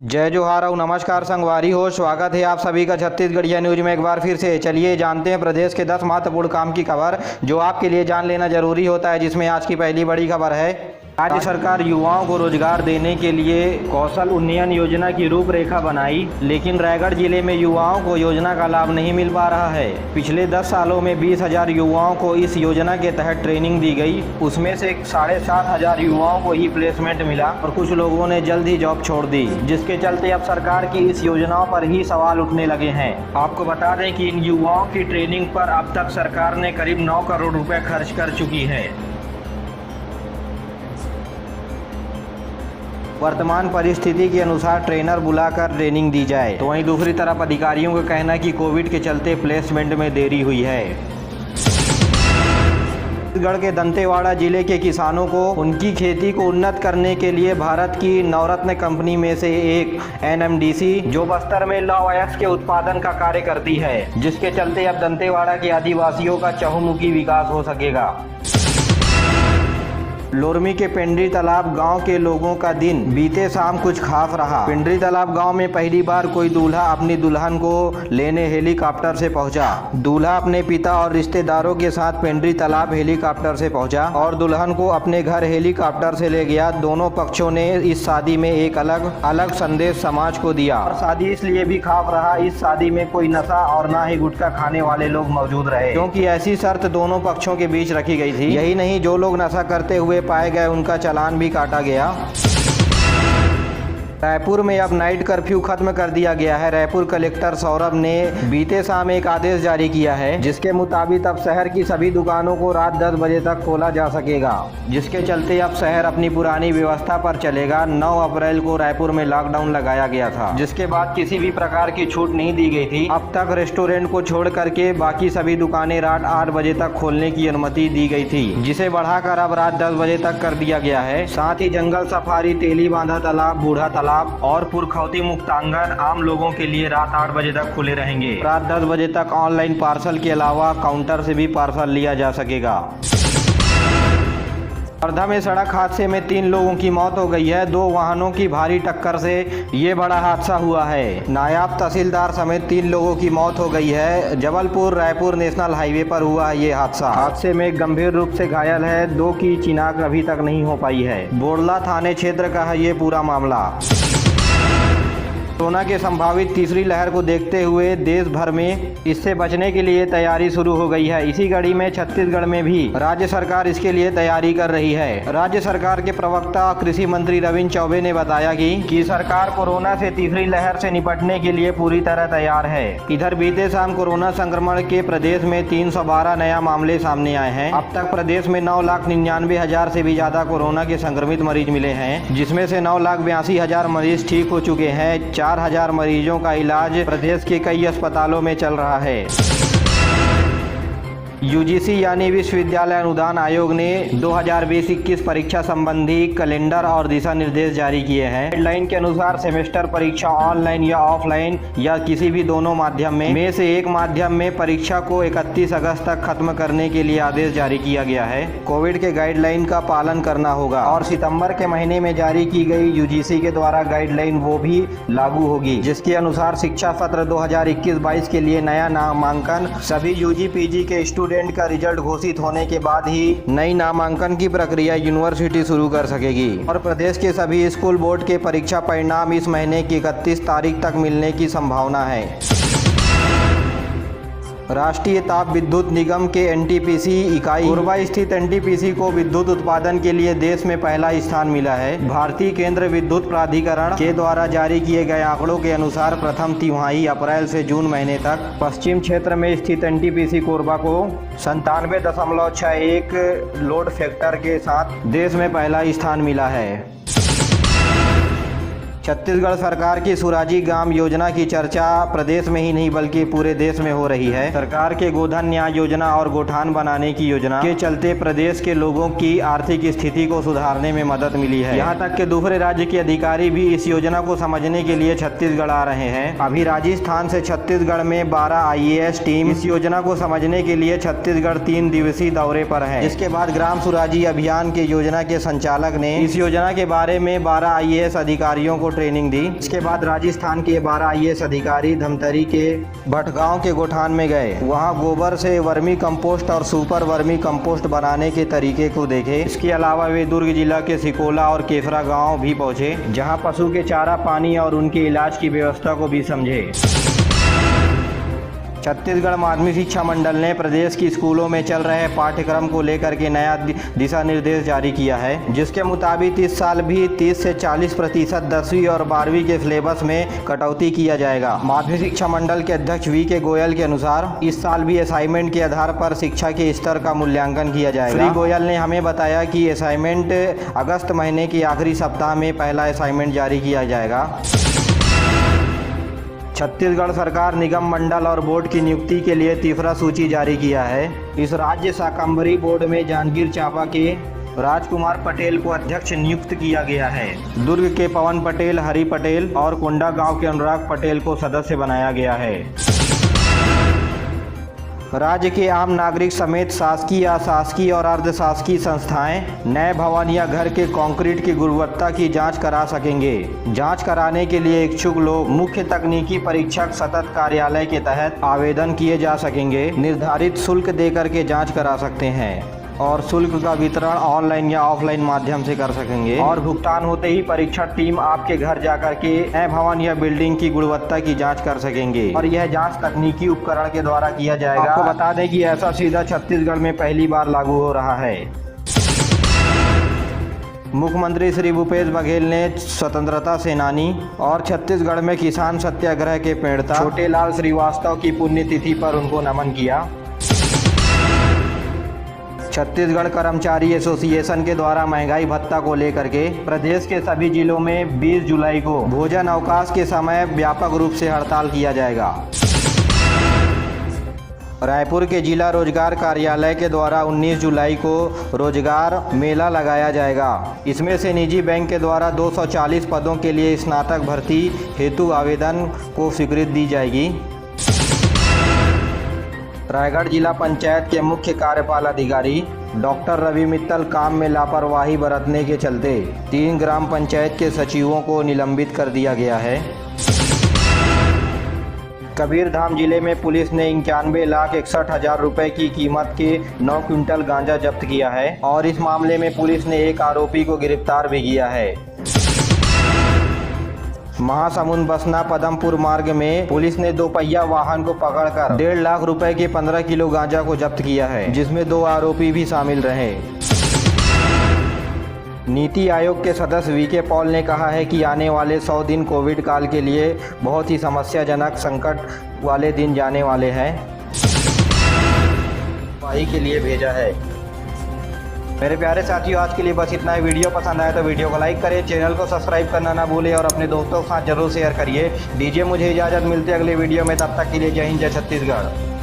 जय जोहार और नमस्कार संगवारी हो। स्वागत है आप सभी का छत्तीसगढ़िया न्यूज में एक बार फिर से। चलिए जानते हैं प्रदेश के 10 महत्वपूर्ण काम की खबर जो आपके लिए जान लेना जरूरी होता है, जिसमें आज की पहली बड़ी खबर है। राज्य सरकार युवाओं को रोजगार देने के लिए कौशल उन्नयन योजना की रूपरेखा बनाई, लेकिन रायगढ़ जिले में युवाओं को योजना का लाभ नहीं मिल पा रहा है। पिछले 10 सालों में 20,000 युवाओं को इस योजना के तहत ट्रेनिंग दी गई। उसमें से 7,500 युवाओं को ही प्लेसमेंट मिला और कुछ लोगों ने जल्द ही जॉब छोड़ दी, जिसके चलते अब सरकार की इस योजनाओं पर ही सवाल उठने लगे हैं। आपको बता दें कि इन युवाओं की ट्रेनिंग पर अब तक सरकार ने करीब 9 करोड़ रुपए खर्च कर चुकी है। वर्तमान परिस्थिति के अनुसार ट्रेनर बुलाकर ट्रेनिंग दी जाए, तो वहीं दूसरी तरफ अधिकारियों का कहना है कि कोविड के चलते प्लेसमेंट में देरी हुई है। छत्तीसगढ़ के दंतेवाड़ा जिले के किसानों को उनकी खेती को उन्नत करने के लिए भारत की नवरत्न कंपनी में से एक NMDC जो बस्तर में लौह अयस्क के उत्पादन का कार्य करती है, जिसके चलते अब दंतेवाड़ा के आदिवासियों का चहुमुखी विकास हो सकेगा। लोरमी के पेंड्री तालाब गांव के लोगों का दिन बीते शाम कुछ खास रहा। पेंड्री तालाब गांव में पहली बार कोई दूल्हा अपनी दुल्हन को लेने हेलीकॉप्टर से पहुंचा। दूल्हा अपने पिता और रिश्तेदारों के साथ पेंड्री तालाब हेलीकॉप्टर से पहुंचा और दुल्हन को अपने घर हेलीकॉप्टर से ले गया। दोनों पक्षों ने इस शादी में एक अलग अलग संदेश समाज को दिया और शादी इसलिए भी खास रहा, इस शादी में कोई नशा और ना ही गुटखा खाने वाले लोग मौजूद रहे, क्योंकि ऐसी शर्त दोनों पक्षों के बीच रखी गई थी। यही नहीं, जो लोग नशा करते हुए पाए गए उनका चालान भी काटा गया। रायपुर में अब नाइट कर्फ्यू खत्म कर दिया गया है। रायपुर कलेक्टर सौरभ ने बीते शाम एक आदेश जारी किया है, जिसके मुताबिक अब शहर की सभी दुकानों को रात 10 बजे तक खोला जा सकेगा, जिसके चलते अब शहर अपनी पुरानी व्यवस्था पर चलेगा। 9 अप्रैल को रायपुर में लॉकडाउन लगाया गया था, जिसके बाद किसी भी प्रकार की छूट नहीं दी गई थी। अब तक रेस्टोरेंट को छोड़ करके बाकी सभी दुकानें रात 8 बजे तक खोलने की अनुमति दी गई थी, जिसे बढ़ाकर अब रात 10 बजे तक कर दिया गया है। साथ ही जंगल सफारी, तेली बांधा तालाब, बूढ़ा तालाब और पुरखौती मुक्तांगन आम लोगों के लिए रात 8 बजे तक खुले रहेंगे। रात 10 बजे तक ऑनलाइन पार्सल के अलावा काउंटर से भी पार्सल लिया जा सकेगा। वर्धा में सड़क हादसे में 3 लोगों की मौत हो गई है। 2 वाहनों की भारी टक्कर से ये बड़ा हादसा हुआ है। नायब तहसीलदार समेत 3 लोगों की मौत हो गई है। जबलपुर रायपुर नेशनल हाईवे पर हुआ है ये हादसा। हादसे में गंभीर रूप से घायल है 2 की चिनाक अभी तक नहीं हो पाई है। बोड़ला थाने क्षेत्र का है ये पूरा मामला। कोरोना के संभावित तीसरी लहर को देखते हुए देश भर में इससे बचने के लिए तैयारी शुरू हो गई है। इसी कड़ी में छत्तीसगढ़ में भी राज्य सरकार इसके लिए तैयारी कर रही है। राज्य सरकार के प्रवक्ता कृषि मंत्री रविंद्र चौबे ने बताया कि सरकार कोरोना से तीसरी लहर से निपटने के लिए पूरी तरह तैयार है। इधर बीते शाम कोरोना संक्रमण के प्रदेश में 312 नया मामले सामने आए हैं। अब तक प्रदेश में 9,99,000 से भी ज्यादा कोरोना के संक्रमित मरीज मिले हैं, जिसमें से 9,82,000 मरीज ठीक हो चुके हैं। 4,000 मरीजों का इलाज प्रदेश के कई अस्पतालों में चल रहा है। UGC यानी विश्वविद्यालय अनुदान आयोग ने 2020-21 परीक्षा संबंधी कैलेंडर और दिशा निर्देश जारी किए हैं। गाइडलाइन के अनुसार सेमेस्टर परीक्षा ऑनलाइन या ऑफलाइन या किसी भी दोनों माध्यम में से एक माध्यम में परीक्षा को 31 अगस्त तक खत्म करने के लिए आदेश जारी किया गया है। कोविड के गाइडलाइन का पालन करना होगा और सितंबर के महीने में जारी की गई UGC के द्वारा गाइडलाइन वो भी लागू होगी, जिसके अनुसार शिक्षा सत्र 2021-22 के लिए नया नामांकन सभी UG PG के स्टूडेंट का रिजल्ट घोषित होने के बाद ही नई नामांकन की प्रक्रिया यूनिवर्सिटी शुरू कर सकेगी और प्रदेश के सभी स्कूल बोर्ड के परीक्षा परिणाम इस महीने की 31 तारीख तक मिलने की संभावना है। राष्ट्रीय ताप विद्युत निगम के NTPC इकाई कोरबा स्थित NTPC को विद्युत उत्पादन के लिए देश में पहला स्थान मिला है। भारतीय केंद्र विद्युत प्राधिकरण के द्वारा जारी किए गए आंकड़ों के अनुसार प्रथम तिमाही अप्रैल से जून महीने तक पश्चिम क्षेत्र में स्थित NTPC कोरबा को 97.61 लोड फैक्टर के साथ देश में पहला स्थान मिला है। छत्तीसगढ़ सरकार की सुराजी गांव योजना की चर्चा प्रदेश में ही नहीं बल्कि पूरे देश में हो रही है। सरकार के गोधन न्याय योजना और गोठान बनाने की योजना के चलते प्रदेश के लोगों की आर्थिक स्थिति को सुधारने में मदद मिली है। यहाँ तक कि दूसरे राज्य के अधिकारी भी इस योजना को समझने के लिए छत्तीसगढ़ आ रहे हैं। अभी राजस्थान से छत्तीसगढ़ में 12 IAS टीम इस योजना को समझने के लिए छत्तीसगढ़ 3 दिवसीय दौरे पर है। इसके बाद ग्राम सुराजी अभियान के योजना के संचालक ने इस योजना के बारे में 12 IAS अधिकारियों को ट्रेनिंग दी। इसके बाद राजस्थान के 12 IAS अधिकारी धमतरी के भटगांव के गोठान में गए। वहां गोबर से वर्मी कंपोस्ट और सुपर वर्मी कंपोस्ट बनाने के तरीके को देखे। इसके अलावा वे दुर्ग जिला के सिकोला और केफरा गांव भी पहुंचे, जहां पशु के चारा, पानी और उनके इलाज की व्यवस्था को भी समझे। छत्तीसगढ़ माध्यमिक शिक्षा मंडल ने प्रदेश की स्कूलों में चल रहे पाठ्यक्रम को लेकर के नया दिशा निर्देश जारी किया है, जिसके मुताबिक इस साल भी 30 से 40% 10वीं और 12वीं के सिलेबस में कटौती किया जाएगा। माध्यमिक शिक्षा मंडल के अध्यक्ष VK गोयल के अनुसार इस साल भी असाइनमेंट के आधार पर शिक्षा के स्तर का मूल्यांकन किया जाएगा। श्री गोयल ने हमें बताया कि असाइनमेंट अगस्त महीने के आखिरी सप्ताह में पहला असाइनमेंट जारी किया जाएगा। छत्तीसगढ़ सरकार निगम, मंडल और बोर्ड की नियुक्ति के लिए तीसरा सूची जारी किया है। इस राज्य शाकंभरी बोर्ड में जांजगीर चांपा के राजकुमार पटेल को अध्यक्ष नियुक्त किया गया है। दुर्ग के पवन पटेल, हरि पटेल और कोंडागांव के अनुराग पटेल को सदस्य बनाया गया है। राज्य के आम नागरिक समेत शासकीय, अशासकीय और अर्धशासकीय संस्थाएं नए भवन या घर के कंक्रीट की गुणवत्ता की जांच करा सकेंगे। जांच कराने के लिए इच्छुक लोग मुख्य तकनीकी परीक्षक सतत कार्यालय के तहत आवेदन किए जा सकेंगे। निर्धारित शुल्क देकर के जांच करा सकते हैं और शुल्क का वितरण ऑनलाइन या ऑफलाइन माध्यम से कर सकेंगे। और भुगतान होते ही परीक्षण टीम आपके घर जाकर के नए भवन या बिल्डिंग की गुणवत्ता की जांच कर सकेंगे और यह जांच तकनीकी उपकरण के द्वारा किया जाएगा। आपको बता दें कि ऐसा सीधा छत्तीसगढ़ में पहली बार लागू हो रहा है। मुख्यमंत्री श्री भूपेश बघेल ने स्वतंत्रता सेनानी और छत्तीसगढ़ में किसान सत्याग्रह के प्रणेता छोटेलाल श्रीवास्तव की पुण्यतिथि पर उनको नमन किया। छत्तीसगढ़ कर्मचारी एसोसिएशन के द्वारा महंगाई भत्ता को लेकर के प्रदेश के सभी जिलों में 20 जुलाई को भोजन अवकाश के समय व्यापक रूप से हड़ताल किया जाएगा। रायपुर के जिला रोजगार कार्यालय के द्वारा 19 जुलाई को रोजगार मेला लगाया जाएगा। इसमें से निजी बैंक के द्वारा 240 पदों के लिए स्नातक भर्ती हेतु आवेदन को स्वीकृति दी जाएगी। रायगढ़ जिला पंचायत के मुख्य कार्यपाल अधिकारी डॉक्टर रवि मित्तल काम में लापरवाही बरतने के चलते 3 ग्राम पंचायत के सचिवों को निलंबित कर दिया गया है। कबीरधाम जिले में पुलिस ने 91,61,000 रुपए की कीमत के 9 क्विंटल गांजा जब्त किया है और इस मामले में पुलिस ने एक आरोपी को गिरफ्तार भी किया है। महासमुंद बसना पदमपुर मार्ग में पुलिस ने 2 पहिया वाहन को पकड़कर 1.5 लाख रुपए के 15 किलो गांजा को जब्त किया है, जिसमें 2 आरोपी भी शामिल रहे। नीति आयोग के सदस्य VK पॉल ने कहा है कि आने वाले 100 दिन कोविड काल के लिए बहुत ही समस्याजनक संकट वाले दिन जाने वाले हैं। भाई के लिए भेजा है। मेरे प्यारे साथियों, आज के लिए बस इतना ही। वीडियो पसंद आया तो वीडियो को लाइक करें, चैनल को सब्सक्राइब करना ना भूलें और अपने दोस्तों के साथ जरूर शेयर करिए। दीजिए मुझे इजाज़त, मिलते अगले वीडियो में। तब तक के लिए जय हिंद, जय छत्तीसगढ़।